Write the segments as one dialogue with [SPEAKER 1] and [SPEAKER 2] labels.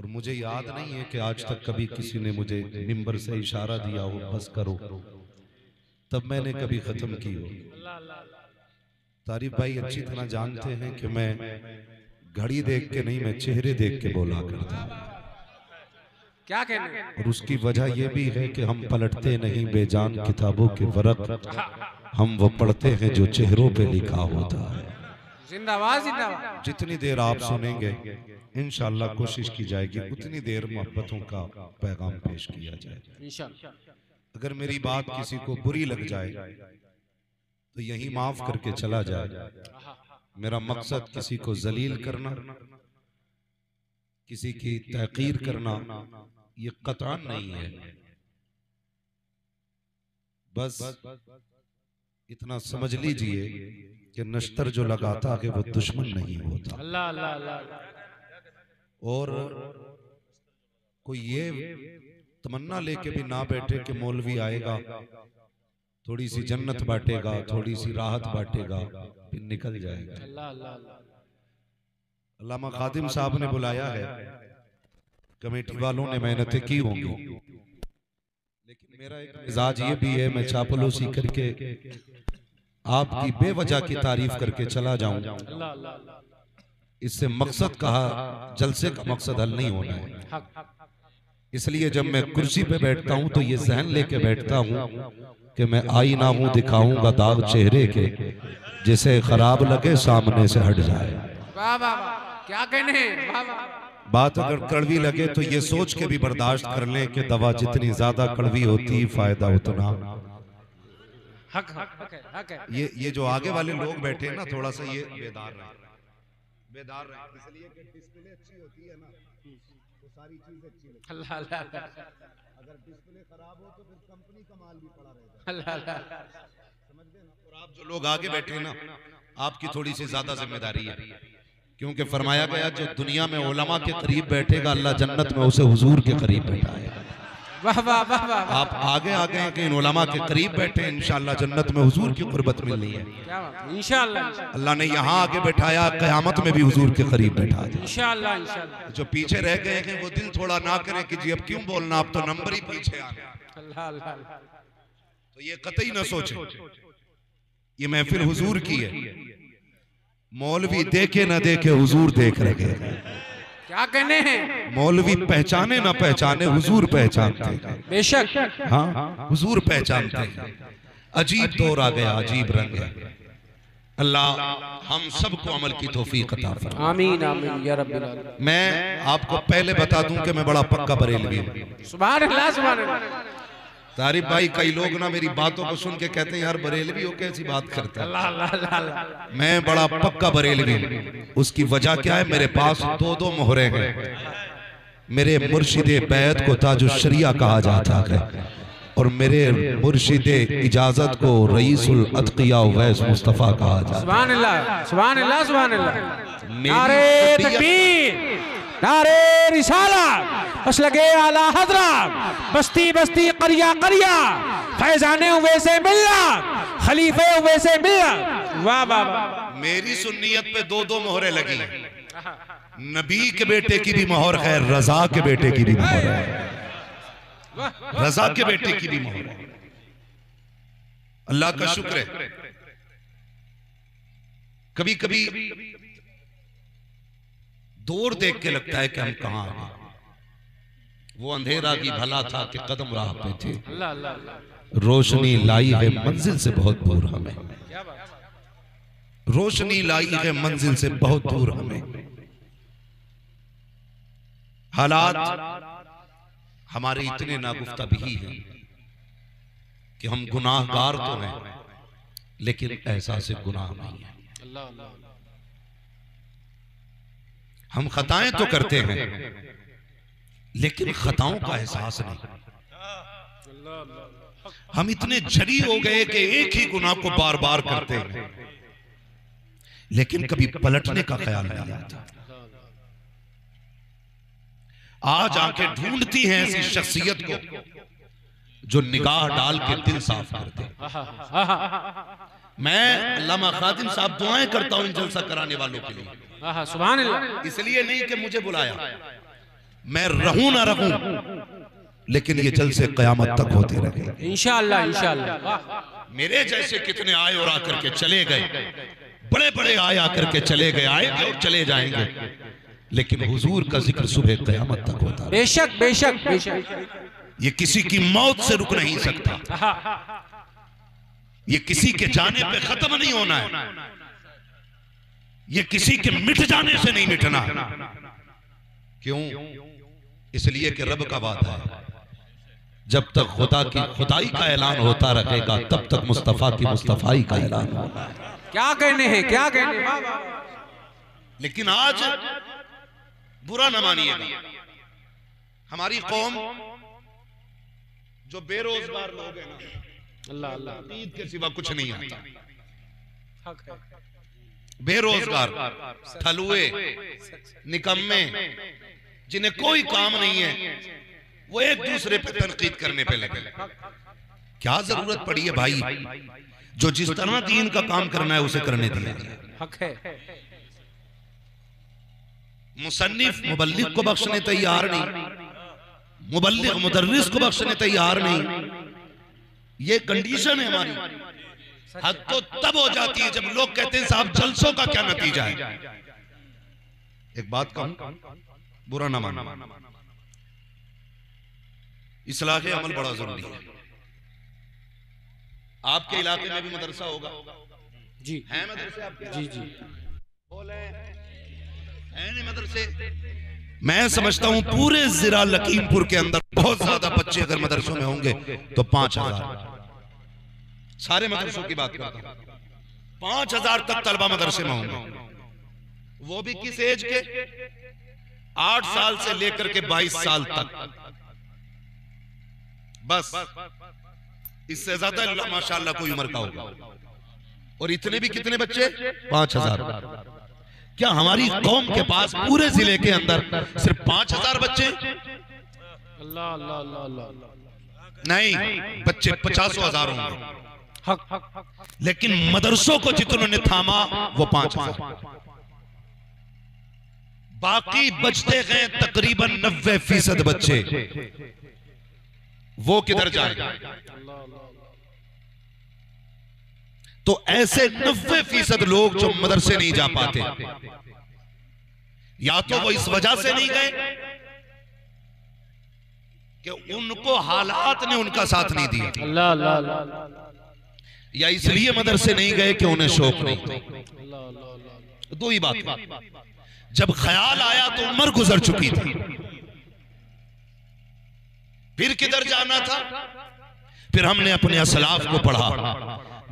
[SPEAKER 1] और मुझे याद नहीं है कि आज तक कभी किसी ने मुझे मिंबर से इशारा दिया हो बस करो, तब मैंने कभी खत्म की हो। तारिफ भाई अच्छी तरह जानते हैं कि मैं घड़ी देख के नहीं, मैं चेहरे देख के बोला करता हूं।
[SPEAKER 2] क्या कहने?
[SPEAKER 1] और उसकी वजह यह भी है कि हम पलटते नहीं बेजान किताबों के वरक, हम वो पढ़ते हैं जो चेहरों पे लिखा होता है।
[SPEAKER 2] जिंदाबाद जिंदाबाद।
[SPEAKER 1] जितनी देर आप सुनेंगे इंशाअल्लाह कोशिश की जाएगी उतनी देर मोहब्बतों का पैगाम पेश किया जाए
[SPEAKER 2] इंशाअल्लाह।
[SPEAKER 1] अगर मेरी बात किसी को बुरी लग जाए तो यही माफ करके चला जाए। मेरा मकसद किसी को जलील करना, किसी की तहकीर करना ये कतरान नहीं है। बस इतना समझ लीजिए कि नश्तर जो लगाता है वो दुश्मन नहीं होता।
[SPEAKER 2] अल्लाह अल्लाह अल्लाह।
[SPEAKER 1] और कोई ये तमन्ना लेके भी ना बैठे कि मौलवी आएगा थोड़ी सी जन्नत बांटेगा, थोड़ी सी राहत बांटेगा, फिर निकल जाएगा।
[SPEAKER 2] अल्लाह अल्लाह अल्लाह।
[SPEAKER 1] अल्लामा खादिम साहब ने बुलाया है, कमेटी वालों ने मेहनतें की होंगी, लेकिन मेरा एक मिजाज ये भी है मैं चापलूसी करके आपकी बेवजह की तारीफ करके चला जाऊं, इससे मकसद कहा जलसे का मकसद हल नहीं होना है। इसलिए जब मैं कुर्सी पे बैठता हूं तो ये जहन लेके बैठता हूं कि मैं आईना हूं, दिखाऊंगा दाग चेहरे के, जिसे खराब लगे सामने से हट जाए।
[SPEAKER 2] वाह वाह वाह, क्या कहने? वाह वाह।
[SPEAKER 1] बात अगर कड़वी लगे तो ये सोच के भी बर्दाश्त कर लें कि दवा जितनी ज्यादा कड़वी होती फायदा उतना।
[SPEAKER 2] हक हक है, हक है।
[SPEAKER 1] ये जो आगे वाले लोग बैठे हैं ना, थोड़ा सा ये बेदार रहे, इसलिए कि डिस्प्ले अच्छी होती है ना तो सारी चीज अच्छी लगती है।
[SPEAKER 2] अल्लाह अल्लाह।
[SPEAKER 1] अगर डिस्प्ले खराब हो तो फिर कंपनी का माल भी पड़ा रहेगा।
[SPEAKER 2] अल्लाह अल्लाह।
[SPEAKER 1] समझ गए ना? और आप जो लोग आगे बैठे हैं ना, आपकी थोड़ी सी ज्यादा जिम्मेदारी है, क्योंकि फरमाया गया जो दुनिया में उलमा के करीब बैठेगा अल्लाह जन्नत में उसे हुजूर के करीब बैठाएगा।
[SPEAKER 2] वाह वाह वाह वाह।
[SPEAKER 1] आप आगे आ गए कि इन उलमा के करीब बैठे, इंशाअल्लाह जन्नत में हुजूर की कुर्बत मिलनी है।
[SPEAKER 2] क्या बात? इंशाअल्लाह।
[SPEAKER 1] अल्लाह ने यहाँ आगे बैठाया, क़यामत में भी हुजूर के करीब बैठा दिया।
[SPEAKER 2] इंशाअल्लाह इंशाअल्लाह।
[SPEAKER 1] जो पीछे रह गए हैं वो दिल थोड़ा ना करें कि जी अब क्यों बोलना, अब तो नंबर ही पीछे आ गया।
[SPEAKER 2] अल्लाह अल्लाह।
[SPEAKER 1] तो ये कतई ना सोचे, ये महफिल हुजूर की है। मौलवी देखे ना देखे हुजूर देख रहे हैं।
[SPEAKER 2] क्या कहने हैं?
[SPEAKER 1] मौलवी पहचाने ना पहचाने हुजूर पहचानते हैं।
[SPEAKER 2] बेशक।
[SPEAKER 1] हाँ हुजूर पहचानते हैं। अजीब दौर आ गया, अजीब रंग है। अल्लाह हम सबको अमल की तौफीक अता फरमाए।
[SPEAKER 2] आमीन आमीन या रब्बिल आलमीन।
[SPEAKER 1] मैं आपको पहले बता दूं कि मैं बड़ा पक्का बरेलवी हूं।
[SPEAKER 2] सुभान अल्लाह सुभान अल्लाह।
[SPEAKER 1] तारिफ भाई कई लोग ना मेरी बातों को सुन के कहते हैं यार बरेलवी हो कैसी बात करता है।
[SPEAKER 2] अल्लाह अल्लाह अल्लाह।
[SPEAKER 1] मैं बड़ा पक्का बरेलवी हूं। उसकी वजह क्या है? मेरे पास दो मोहरे हैं। मेरे मुर्शिदे बैत को ताजुश शरिया कहा जाता है और मेरे मुर्शिदे इजाजत को रईसुल अतकिया वैस मुस्तफा कहा जाता है।
[SPEAKER 2] सुभान अल्लाह सुभान अल्लाह सुभान अल्लाह। नारे तकबीर, नारे रिसालत, मसलके आला हज़रत, बस्ती बस्ती करिया करिया, फैजाने हुए से मिलना, खलीफे हुए से मिलना। वाह वाह वाह।
[SPEAKER 1] मेरी सुन्नियत पे दो मोहरे लगी हैं। नबी के बेटे की भी मोहर है, रजा के बेटे की भी मोहर है, रजा के बेटे की भी मोहर है। अल्लाह का शुक्र है। कभी कभी दूर देख के लगता है कि हम कहां आ गए। वो अंधेरा की भला था कि कदम राह पे थे,
[SPEAKER 2] अल्लाह अल्लाह अल्लाह।
[SPEAKER 1] रोशनी लाई है मंजिल से बहुत दूर हमें, रोशनी लाई है मंजिल से बहुत दूर हमें। हालात हमारे इतने नागुफ्ता भी हैं कि हम गुनाहगार तो हैं लेकिन एहसास गुनाह नहीं है।
[SPEAKER 2] अल्लाह अल्लाह।
[SPEAKER 1] हम खताएं तो करते हैं लेकिन खताओं का एहसास नहीं। हम इतने झरी हो गए कि एक ही गुनाह को बार बार करते हैं लेकिन कभी पलटने का ख्याल नहीं आता। आज आंखें ढूंढती हैं ऐसी शख्सियत को जो निगाह डाल के दिल साफ कर दे। मैं अल्लामा खादिम साहब दुआएं करता हूं इन जलसा कराने वालों के लिए।
[SPEAKER 2] सुभान अल्लाह।
[SPEAKER 1] इसलिए नहीं कि मुझे बुलाया, मैं रहूं ना रहूं, लेकिन ये जलसे कयामत तक होते रहे
[SPEAKER 2] इंशाअल्लाह इंशाअल्लाह।
[SPEAKER 1] मेरे जैसे कितने आए और आकर के चले गए, बड़े बड़े आए आकर के चले गए, आएंगे और चले जाएंगे, लेकिन हुजूर का जिक्र सुबह कयामत तक होता है।
[SPEAKER 2] बेशक बेशक बेशक।
[SPEAKER 1] ये किसी की मौत से रुक नहीं सकता, ये किसी के जाने पे खत्म नहीं होना है, ये किसी के मिट जाने से नहीं मिटना। क्यों? इसलिए कि रब का वादा है, जब तक खुदा की खुदाई का ऐलान होता रहेगा तब तक मुस्तफा की मुस्तफाई का ऐलान होगा।
[SPEAKER 2] क्या कहने हैं, क्या कहने हैं।
[SPEAKER 1] लेकिन आज बुरा न मानिएगा, हमारी कौम जो बेरोजगार लोग हैं ना,
[SPEAKER 2] अल्लाह अल्लाह,
[SPEAKER 1] ईद के सिवा कुछ नहीं आता,
[SPEAKER 2] हक है।
[SPEAKER 1] बेरोजगार, थलुए, निकम्मे, जिन्हें कोई काम नहीं है, वो एक दूसरे पे तनकीद करने पे लगे। क्या जरूरत पड़ी है भाई? जो जिस तरह दीन का काम करना है उसे करने दिया,
[SPEAKER 2] हक है।
[SPEAKER 1] मुसन्निफ मुबल्लिग को बख्शने तैयार नहीं, मुबल्लिग मुदर्रिस को बख्शने तैयार नहीं। ये कंडीशन है हमारी। हद तो तब हो जाती है जब लोग कहते हैं साहब जलसों का क्या नतीजा है। एक बात कहूं, बुरा ना मानो, इस्लाह अमल बड़ा जरूरी है। आपके इलाके में भी मदरसा होगा
[SPEAKER 2] जी,
[SPEAKER 1] है मदरसे आपके?
[SPEAKER 2] जी जी,
[SPEAKER 1] बोले है नहीं मदरसे? मैं समझता हूं पूरे जिला लखीमपुर के अंदर बहुत ज्यादा बच्चे अगर मदरसों में होंगे तो 5000, सारे मदरसों की बात करता हूं, 5000 तक तलबा मदरसे में होंगे। वो भी किस एज के? 8 साल से लेकर के 22 साल तक, बस। इससे ज्यादा अल्लाह माशाअल्लाह कोई उम्र का होगा। और इतने भी कितने बच्चे? 5000। क्या हमारी कौम के पास पूरे जिले के अंदर सिर्फ 5000 बच्चे?
[SPEAKER 2] अल्लाह अल्लाह अल्लाह अल्लाह,
[SPEAKER 1] नहीं, बच्चे 50,000 होंगे।
[SPEAKER 2] हक हक।
[SPEAKER 1] लेकिन मदरसों को जितनों ने थामा वो 5000, बाकी बचते गए तकरीबन 90% बच्चे, वो किधर जाएंगे? तो ऐसे 90% लोग जो मदरसे नहीं जा पाते, या तो वो इस वजह से नहीं गए कि उनको हालात ने उनका साथ नहीं दिया,
[SPEAKER 2] अल्लाह अल्लाह अल्लाह,
[SPEAKER 1] या इसलिए मदरसे नहीं गए कि उन्हें शौक नहीं।
[SPEAKER 2] अल्लाह अल्लाह।
[SPEAKER 1] दो ही बात। जब ख्याल आया तो उम्र गुजर चुकी थी, फिर किधर जाना था? फिर हमने अपने असलाफ को पढ़ा,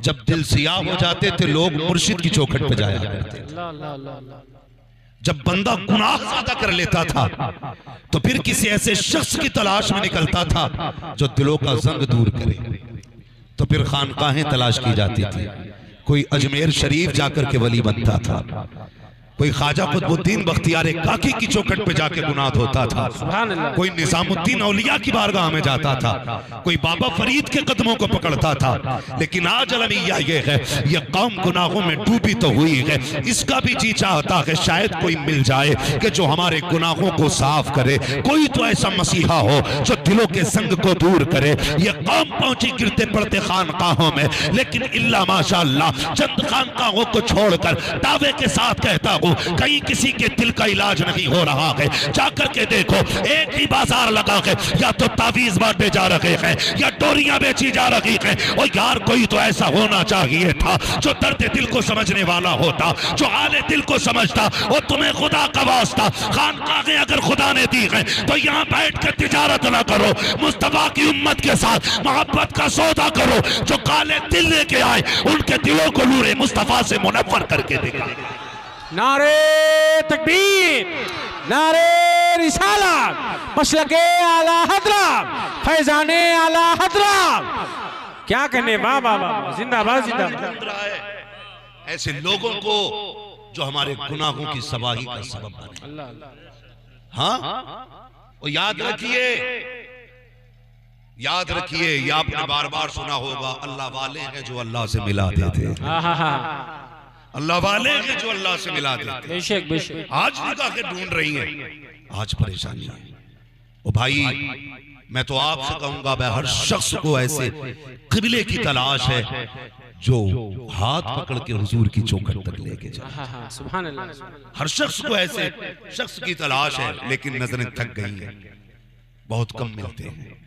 [SPEAKER 1] जब दिल सियाह हो जाते थे लोग मुर्शिद की चौखट पे जाया करते थे। जब बंदा गुनाह ज्यादा कर लेता था तो फिर किसी ऐसे शख्स की तलाश में निकलता था जो दिलों का जंग दूर करे, तो फिर खानकाहें तलाश की जाती थी। कोई अजमेर शरीफ जाकर के वली बनता था, कोई ख्वाजा कुतुबुद्दीन बख्तियार काकी की चौखट पे जाके गुनाह होता था, कोई निजामुद्दीन औलिया की बारगाह में जाता था, कोई बाबा फरीद के कदमों को पकड़ता था। लेकिन आज अलमिया ये है, ये कौम गुनाहों में डूबी तो हुई है, इसका भी जी चाहता है शायद कोई मिल जाए कि जो हमारे गुनाहों को साफ करे, कोई तो ऐसा मसीहा हो जो दिलों के संग को दूर करे। ये कौम पहुंची गिरते पड़ते खानकाहों में, लेकिन इल्ला माशाअल्लाह चंद खानकाहों को छोड़कर दावे के साथ कहता हूं कहीं किसी के दिल का इलाज नहीं हो रहा है। जाकर के देखो, एक ही बाजार लगा है, या तो तावीज बांटे जा रहे हैं या डोरियां बेची जा रही हैं। और यार कोई तो ऐसा होना चाहिए था जो दर्द दिल को समझने वाला होता, जो हाले दिल को समझता। और तुम्हें खुदा का वास्ता, खानकाहें अगर खुदा ने दी है तो यहाँ बैठ कर तिजारत ना करो, मुस्तफा की उम्मत के साथ मोहब्बत का सौदा करो। जो काले दिल लेके आए उनके दिलों को नूरे मुस्तफा से मुनव्वर करके दिखा।
[SPEAKER 2] नारे तकबीर, नारे रिसालत, मसलके आला हजरत, फैजाने आला हजरत। क्या कहने, वाह वाह वाह, जिंदाबाद जिंदाबाद।
[SPEAKER 1] ऐसे लोगों को जो हमारे गुनाहों की सवाही का सबब बने।
[SPEAKER 2] अल्लाह,
[SPEAKER 1] हाँ, और याद रखिए, याद रखिए, ये आपने बार बार सुना होगा, अल्लाह वाले हैं जो अल्लाह से मिला देते, अल्लाह वाले हैं जो अल्लाह से मिला देते।
[SPEAKER 2] बेशक बेशक।
[SPEAKER 1] आज निकाहें ढूंढ रही हैं, आज परेशानी है। ओ भाई, मैं तो आपसे कहूंगा, मैं हर शख्स को ऐसे किबले की तलाश है जो हाथ पकड़ के हुजूर की चौखट तक लेके जाए।
[SPEAKER 2] सुभान अल्लाह।
[SPEAKER 1] हर शख्स को ऐसे शख्स की तलाश है, लेकिन नजरें थक गई हैं, बहुत कम मिलते हैं,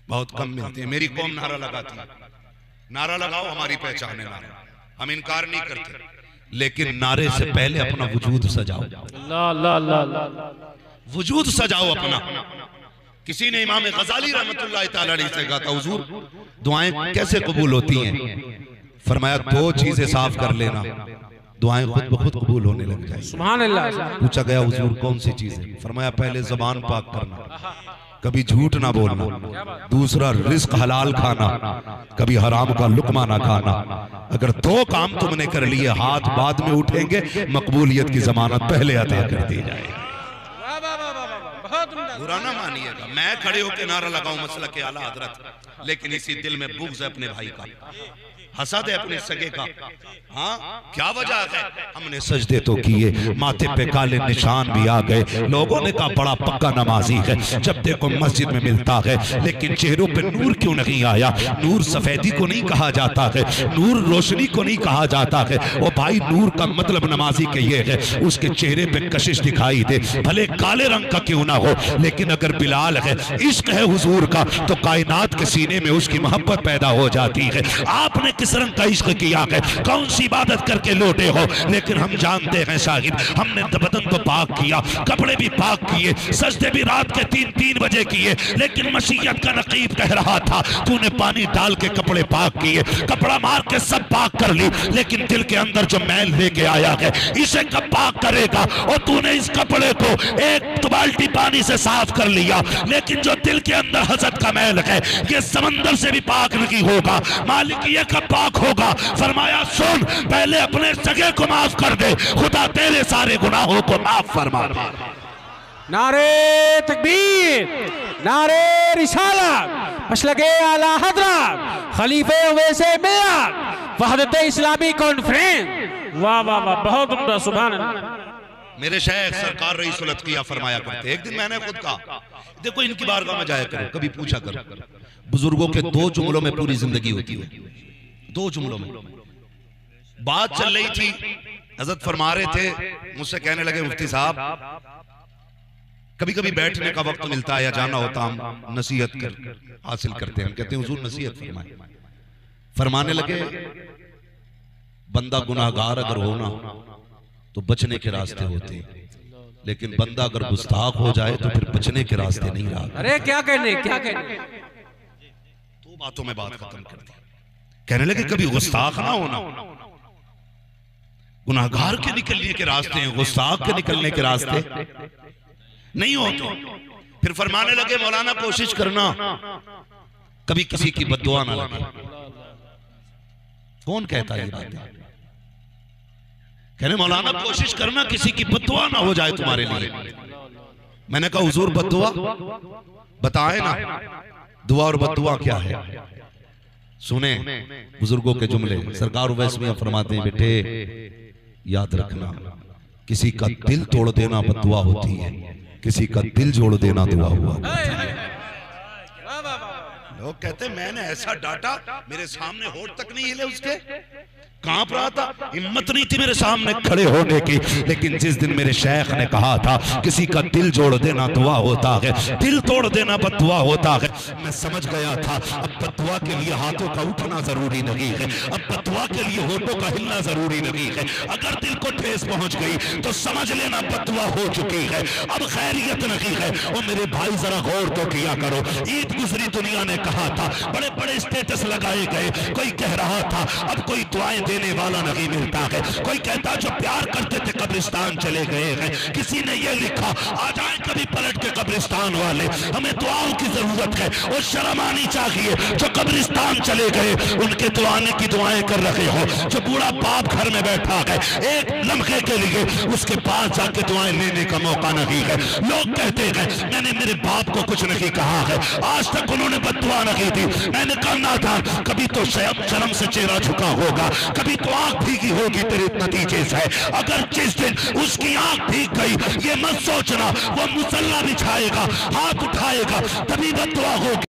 [SPEAKER 1] बहुत कम मिलते हैं। मेरी कौम नारा लगाती है, नारा लगाओ हमारी पहचान है नारा, हम इनकार नहीं करते, लेकिन नारे से पहले अपना वजूद सजाओ, वजूद सजाओ अपना। किसी ने इमाम गजाली रहमतुल्लाह तआला अलैहि से कहा था, हुजूर दुआएं कैसे कबूल होती हैं? फरमाया, दो चीजें साफ कर लेना, दुआएं खुद ब खुद कबूल होने लग जाएगी।
[SPEAKER 2] सुभान अल्लाह।
[SPEAKER 1] पूछा गया, हुजूर कौन सी चीजें? फरमाया, पहले ज़बान पाक करना, कभी झूठ ना बोलना, दूसरा रिस्क हलाल खाना, कभी हराम का लुकमा ना खाना। अगर दो काम तुमने कर लिए, हाथ बाद में उठेंगे, मकबूलियत की जमानत पहले अता कर दी जाएगी। बुरा ना मानिएगा, मैं खड़े होकर नारा लगाऊं मसला के आला हजरत, लेकिन इसी दिल में बुग़्ज़ है अपने भाई का, हसद है अपने सगे का। हाँ, क्या वजह है? हमने सजदे तो किए, माथे पे काले निशान भी आ गए, लोगों ने कहा बड़ा पक्का नमाजी है, जब देखो मस्जिद में मिलता है, लेकिन चेहरों पे नूर क्यों नहीं आया? नूर सफेदी को नहीं कहा जाता है, नूर रोशनी को नहीं कहा जाता है। ओ भाई, नूर का मतलब नमाजी के ये है, उसके चेहरे पे कशिश दिखाई दे, भले काले रंग का क्यों ना हो, लेकिन अगर बिलाल है, इश्क है हुजूर का, तो कायनात के सीने में उसकी मोहब्बत पैदा हो जाती है। आपने किस रंग का इश्क किया है, कौन सी इबादत करके लौटे हो? लेकिन हम जानते हैं शाहिद, हमने बदन तो पाक किया, कपड़े भी पाक किए, सजदे भी रात के 3-3 बजे किए, लेकिन मशीयत का नकीब कह रहा था, तूने पानी डाल के कपड़े पाक किए, कपड़ा मार के सब पाक कर ली, लेकिन दिल के अंदर जो मैल लेके आया है, इसे कब पाक करेगा? और तूने इस कपड़े को एक बाल्टी पानी से साफ कर लिया, लेकिन जो दिल के अंदर हसद का मैल है, ये समंदर से भी पाक नहीं होगा। मालिक ये कब पाक होगा? फरमाया, सुन, पहले अपने सगे को माफ कर दे, खुदा तेरे सारे गुनाहों को माफ फरमा दे।
[SPEAKER 2] नारे तकबीर, नारे रिसालत, मसलके आला हज़रत खलीफे वैसे मियां, वहदत इस्लामी कॉन्फ्रेंस। वाह वाह वाह, बहुत उम्दा, सुभान अल्लाह।
[SPEAKER 1] मेरे शेख सरकार रईसुल अत्किया फरमाया करते, एक दिन मैंने खुद कहा, देखो इनकी बारगाह में जाया करो, कभी पूछा करो, बुजुर्गों के 2 जुमलों में पूरी जिंदगी होती है, 2 जुमलों में। बात चल रही थी, हजरत फरमा रहे थे, मुझसे कहने लगे, मुफ्ती साहब कभी कभी बैठने का वक्त मिलता है या जाना होता, हम नसीहत हासिल करते हैं। हम कहते हैं हुजूर नसीहत फरमाए। फरमाने लगे, बंदा गुनाहगार अगर हो ना तो बचने के रास्ते होते हैं, लेकिन बंदा अगर गुस्ताख हो जाए तो फिर बचने के रास्ते नहीं रहा।
[SPEAKER 2] अरे क्या कहने, क्या कहने,
[SPEAKER 1] 2 बातों में बात खत्म कर दी। कहने लगे, कभी गुस्ताख ना होना, गुनाहगार के निकलने के रास्ते हैं, गुस्ताख के निकलने के रास्ते नहीं होते। फिर फरमाने लगे, मौलाना कोशिश करना कभी किसी की बद्दुआ ना लगे। कौन कहता है ये बात? कहने मौलाना कोशिश करना किसी की बद्दुआ ना हो जाए तुम्हारे लिए। मैंने कहा हुजूर बद्दुआ बताए ना, दुआ और बद्दुआ क्या है? सुने बुजुर्गों के जुमले। सरकार उवैस मियां फरमाते हैं, बेटे याद रखना, किसी का दिल तोड़ देना बद्दुआ होती है, किसी का दिल जोड़ देना दुआ हुआ। लोग कहते मैंने ऐसा डांटा, मेरे सामने होठ तक नहीं हिले, उसके कांप रहा था, हिम्मत नहीं थी मेरे सामने खड़े होने की। लेकिन जिस दिन मेरे शेख ने कहा था किसी का दिल जोड़ देना दुआ होता है, दिल तोड़ देना बद्दुआ होता है, मैं समझ गया था अब बद्दुआ के लिए हाथों का उठना जरूरी नहीं है, अब बद्दुआ के लिए होठों का हिलना जरूरी नहीं है। अगर दिल को ठेस पहुंच गई तो समझ लेना बद्दुआ हो चुकी है, अब खैरियत नहीं है। और मेरे भाई जरा गौर तो किया करो, ईद गुजरी, दुनिया ने कहा था, बड़े बड़े स्टेटस लगाए गए, कोई कह रहा था अब कोई दुआएं देने वाला नहीं मिलता है, कोई कहता जो प्यार करते थे कब्रिस्तान चले गए हैं। किसी ने ये लिखा, आ जाए कभी पलट के कब्रिस्तान वाले, हमें दुआओं की जरूरत है। और शर्म आनी चाहिए जो कब्रिस्तान चले गए, उनके तो आने की दुआएं कर रहे हो। जो बूढ़ा बाप घर में बैठा है, एक लम्हे के लिए उसके पास जाके दुआएं लेने का मौका नहीं है। लोग कहते हैं मैंने मेरे बाप को कुछ नहीं कहा है, आज तक उन्होंने बद्दुआ नहीं दी, मैंने करना था, कभी तो शर्म से चेहरा झुका होगा,
[SPEAKER 3] कभी तो आंख भीगी होगी तेरे नतीजे से। अगर जिस दिन उसकी आंख भीग गई, ये मत सोचना वो मुसल्ला बिछाएगा, हाथ उठाएगा, तभी बद्दुआ होगी।